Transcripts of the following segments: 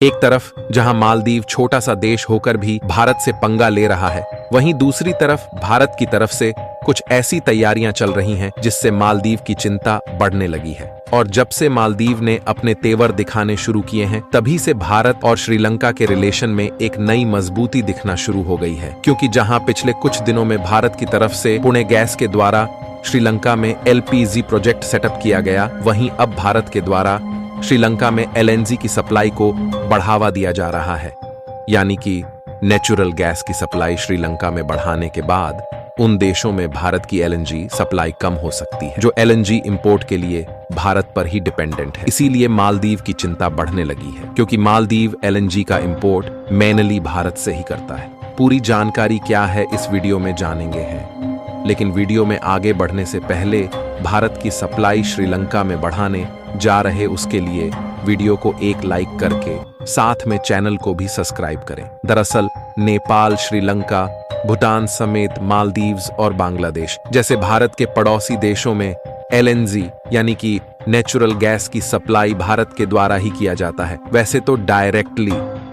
एक तरफ जहां मालदीव छोटा सा देश होकर भी भारत से पंगा ले रहा है, वहीं दूसरी तरफ भारत की तरफ से कुछ ऐसी तैयारियां चल रही हैं जिससे मालदीव की चिंता बढ़ने लगी है। और जब से मालदीव ने अपने तेवर दिखाने शुरू किए हैं, तभी से भारत और श्रीलंका के रिलेशन में एक नई मजबूती दिखना शुरू हो गई है। क्योंकि जहां पिछले कुछ दिनों में भारत की तरफ से पुणे गैस के द्वारा श्रीलंका में LPG प्रोजेक्ट सेटअप किया गया, वहीं अब भारत के द्वारा श्रीलंका में LNG की सप्लाई को बढ़ावा दिया जा रहा है। यानी कि नेचुरल गैस की सप्लाई श्रीलंका में बढ़ाने के बाद उन देशों में भारत की LNG सप्लाई कम हो सकती है, जो LNG इंपोर्ट के लिए भारत पर ही डिपेंडेंट है। इसीलिए मालदीव की चिंता बढ़ने लगी है, क्योंकि मालदीव LNG का इंपोर्ट मेनली भारत से ही करता है। पूरी जानकारी क्या है इस वीडियो में जानेंगे हैं, लेकिन वीडियो में आगे बढ़ने से पहले भारत की सप्लाई श्रीलंका में बढ़ाने जा रहे उसके लिए वीडियो को एक लाइक करके साथ में चैनल को भी सब्सक्राइब करें। दरअसल नेपाल, श्रीलंका, भूटान समेत मालदीव्स और बांग्लादेश जैसे भारत के पड़ोसी देशों में LNG यानी कि नेचुरल गैस की सप्लाई भारत के द्वारा ही किया जाता है। वैसे तो डायरेक्टली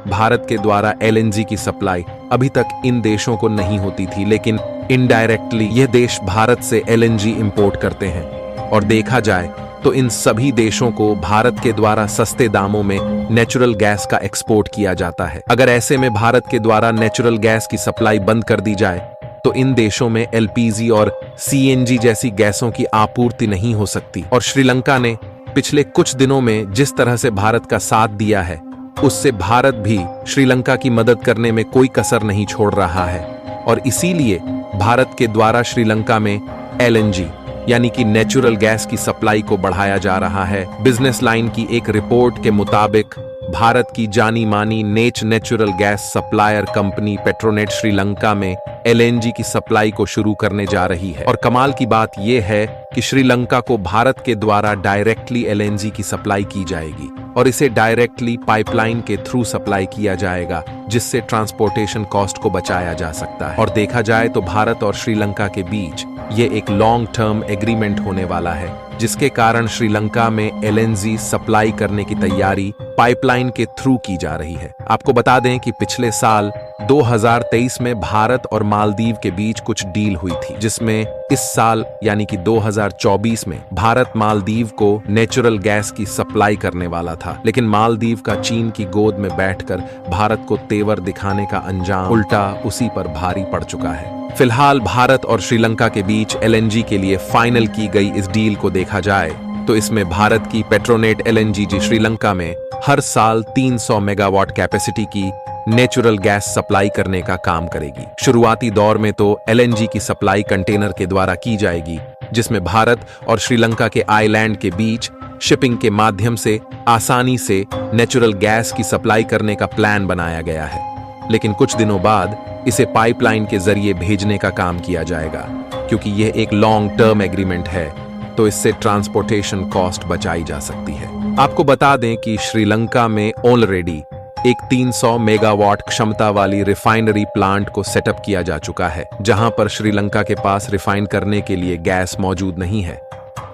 भारत के द्वारा LNG की सप्लाई अभी तक इन देशों को नहीं होती थी, लेकिन इनडायरेक्टली यह देश भारत से LNG इंपोर्ट करते हैं। और देखा जाए तो इन सभी देशों को भारत के द्वारा सस्ते दामों में नेचुरल गैस का एक्सपोर्ट किया जाता है। अगर ऐसे में भारत के द्वारा नेचुरल गैस की सप्लाई बंद कर दी जाए तो इन देशों में LPG और CNG जैसी गैसों की आपूर्ति नहीं हो सकती। और श्रीलंका ने पिछले कुछ दिनों में जिस तरह से भारत का साथ दिया है, उससे भारत भी श्रीलंका की मदद करने में कोई कसर नहीं छोड़ रहा है। और इसीलिए भारत के द्वारा श्रीलंका में LNG यानी कि नेचुरल गैस की सप्लाई को बढ़ाया जा रहा है। बिजनेस लाइन की एक रिपोर्ट के मुताबिक भारत की जानी मानी natural gas supplier company Petronet Sri Lanka में LNG की सप्लाई को शुरू करने जा रही है। और कमाल की बात यह है कि श्रीलंका को भारत के द्वारा डायरेक्टली LNG की सप्लाई की जाएगी और इसे डायरेक्टली पाइपलाइन के थ्रू सप्लाई किया जाएगा, जिससे ट्रांसपोर्टेशन कॉस्ट को बचाया जा सकता है। और देखा जाए तो भारत और श्रीलंका के बीच ये एक लॉन्ग टर्म एग्रीमेंट होने वाला है, जिसके कारण श्रीलंका में LNG सप्लाई करने की तैयारी पाइपलाइन के थ्रू की जा रही है। आपको बता दें कि पिछले साल 2023 में भारत और मालदीव के बीच कुछ डील हुई थी, जिसमें इस साल यानी कि 2024 में भारत मालदीव को नेचुरल गैस की सप्लाई करने वाला था। लेकिन मालदीव का चीन की गोद में बैठकर भारत को तेवर दिखाने का अंजाम उल्टा उसी पर भारी पड़ चुका है। फिलहाल भारत और श्रीलंका के बीच LNG के लिए फाइनल की गई इस डील को देखा जाए तो इसमें भारत की पेट्रोनेट LNG श्रीलंका में हर साल 300 मेगावाट कैपेसिटी की नेचुरल गैस सप्लाई करने का काम करेगी। शुरुआती दौर में तो LNG की सप्लाई कंटेनर के द्वारा की जाएगी, जिसमें भारत और श्रीलंका के आइलैंड के बीच शिपिंग के माध्यम से आसानी से नेचुरल गैस की सप्लाई करने का प्लान बनाया गया है। लेकिन कुछ दिनों बाद इसे पाइपलाइन के जरिए भेजने का काम किया जाएगा, क्योंकि यह एक लॉन्ग टर्म एग्रीमेंट है, तो इससे ट्रांसपोर्टेशन कॉस्ट बचाई जा सकती है। आपको बता दें कि श्रीलंका में ऑलरेडी एक 300 मेगावाट क्षमता वाली रिफाइनरी प्लांट को सेटअप किया जा चुका है, जहां पर श्रीलंका के पास रिफाइन करने के लिए गैस मौजूद नहीं है।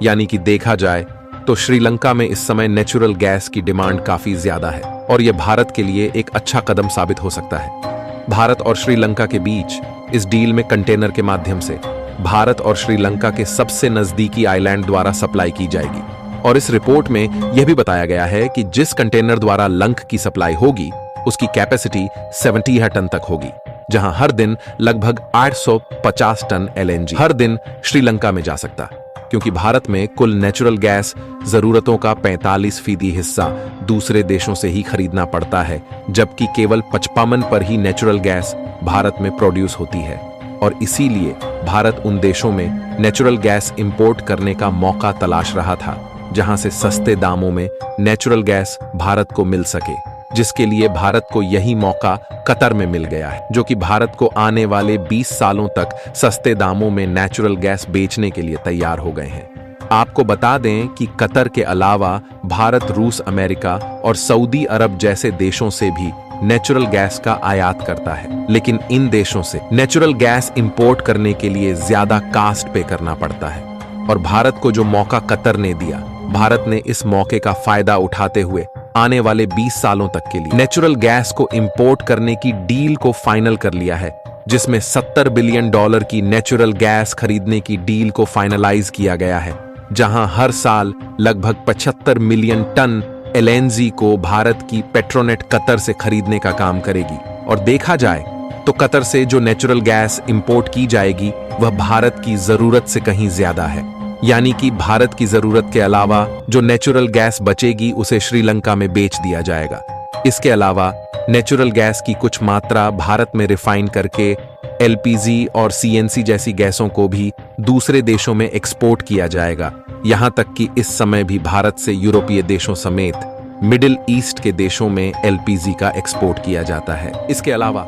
यानी कि देखा जाए तो श्रीलंका में इस समय नेचुरल गैस की डिमांड काफी ज्यादा है और यह भारत के लिए एक अच्छा कदम साबित हो सकता है। भारत और श्रीलंका के बीच इस डील में कंटेनर के माध्यम से भारत और श्रीलंका के सबसे नजदीकी आइलैंड द्वारा सप्लाई की जाएगी। और इस रिपोर्ट में यह भी बताया गया है कि जिस कंटेनर द्वारा लंक की सप्लाई होगी उसकी कैपेसिटी 70 टन तक होगी, जहां हर दिन लगभग 850 टन LNG हर दिन श्रीलंका में जा सकता, क्योंकि भारत में कुल नेचुरल गैस जरूरतों का 45% हिस्सा दूसरे देशों से ही खरीदना पड़ता है, जबकि केवल 55 पर ही नेचुरल गैस भारत में प्रोड्यूस होती है। और इसीलिए भारत उन देशों में नेचुरल गैस इंपोर्ट करने का मौका तलाश रहा था, जहां से सस्ते दामों में नेचुरल गैस भारत को मिल सके, जिसके लिए भारत को यही मौका कतर में मिल गया है, जो कि भारत को आने वाले 20 सालों तक सस्ते दामों में नेचुरल गैस बेचने के लिए तैयार हो गए हैं। आपको बता दें कि कतर के अलावा भारत रूस, अमेरिका और सऊदी अरब जैसे देशों से भी नेचुरल गैस का आयात करता है, लेकिन इन देशों से नेचुरल गैस इंपोर्ट करने के लिए ज्यादा कास्ट पे करना पड़ता है। और भारत को जो मौका कतर ने दिया, भारत ने इस मौके का फायदा उठाते हुए आने वाले 20 सालों तक के लिए नेचुरल गैस को इंपोर्ट करने की डील को फाइनल कर लिया है, जिसमें $70 बिलियन की नेचुरल गैस खरीदने की डील को फाइनलाइज किया गया है, जहां हर साल लगभग 75 मिलियन टन एलएनजी को भारत की पेट्रोनेट कतर से खरीदने का काम करेगी। और देखा जाए तो कतर से जो नेचुरल गैस इंपोर्ट की जाएगी वह भारत की जरूरत से कहीं ज्यादा है, यानी कि भारत की जरूरत के अलावा जो नेचुरल गैस बचेगी उसे श्रीलंका में बेच दिया जाएगा। इसके अलावा नेचुरल गैस की कुछ मात्रा भारत में रिफाइन करके एलपीजी और सीएनसी जैसी गैसों को भी दूसरे देशों में एक्सपोर्ट किया जाएगा। यहां तक कि इस समय भी भारत से यूरोपीय देशों समेत मिडिल ईस्ट के देशों में एलपीजी का एक्सपोर्ट किया जाता है। इसके अलावा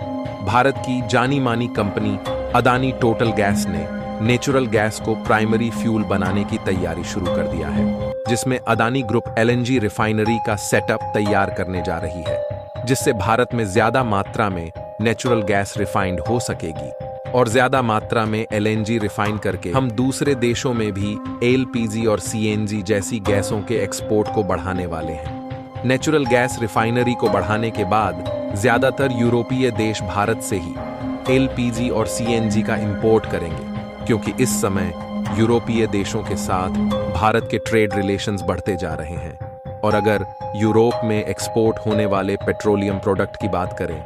भारत की जानी मानी कंपनी अदानी टोटल गैस ने नेचुरल गैस को प्राइमरी फ्यूल बनाने की तैयारी शुरू कर दिया है, जिसमें अदानी ग्रुप एलएनजी रिफाइनरी का सेटअप तैयार करने जा रही है, जिससे भारत में ज्यादा मात्रा में नेचुरल गैस रिफाइंड हो सकेगी और ज्यादा मात्रा में एलएनजी रिफाइन करके हम दूसरे देशों में भी एलपीजी और सीएनजी जैसी गैसों के एक्सपोर्ट को बढ़ाने वाले हैं। नेचुरल गैस रिफाइनरी को बढ़ाने के बाद ज्यादातर यूरोपीय देश भारत से ही एलपीजी और सीएनजी का इंपोर्ट करेंगे, क्योंकि इस समय यूरोपीय देशों के साथ भारत के ट्रेड रिलेशंस बढ़ते जा रहे हैं। और अगर यूरोप में एक्सपोर्ट होने वाले पेट्रोलियम प्रोडक्ट की बात करें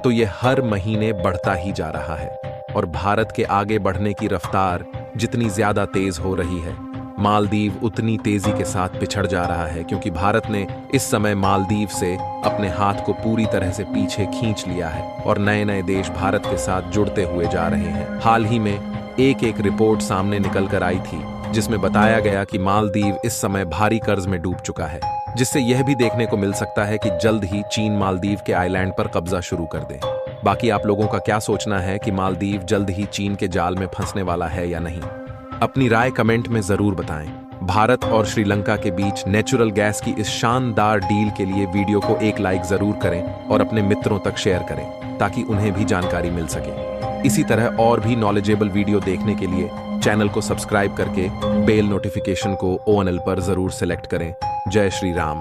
तो ये हर महीने बढ़ता ही जा रहा है और भारत के आगे बढ़ने की रफ्तार जितनी ज्यादा तेज हो रही है, मालदीव उतनी तेजी के साथ पिछड़ जा रहा है, क्योंकि भारत ने इस समय मालदीव से अपने हाथ को पूरी तरह से पीछे खींच लिया है और नए नए देश भारत के साथ जुड़ते हुए जा रहे हैं। हाल ही में एक रिपोर्ट सामने निकल कर आई थी जिसमें बताया गया कि मालदीव इस समय भारी कर्ज में डूब चुका है, जिससे यह भी देखने को मिल सकता है कि जल्द ही चीन मालदीव के आइलैंड पर कब्जा शुरू कर दे। बाकी आप लोगों का क्या सोचना है कि मालदीव जल्द ही चीन के जाल में फंसने वाला है या नहीं? अपनी राय कमेंट में जरूर बताएं। भारत और श्रीलंका के बीच नेचुरल गैस की इस शानदार डील के लिए वीडियो को एक लाइक जरूर करें और अपने मित्रों तक शेयर करें ताकि उन्हें भी जानकारी मिल सके। इसी तरह और भी नॉलेजेबल वीडियो देखने के लिए चैनल को सब्सक्राइब करके बेल नोटिफिकेशन को ONL पर जरूर सेलेक्ट करें। जय श्री राम।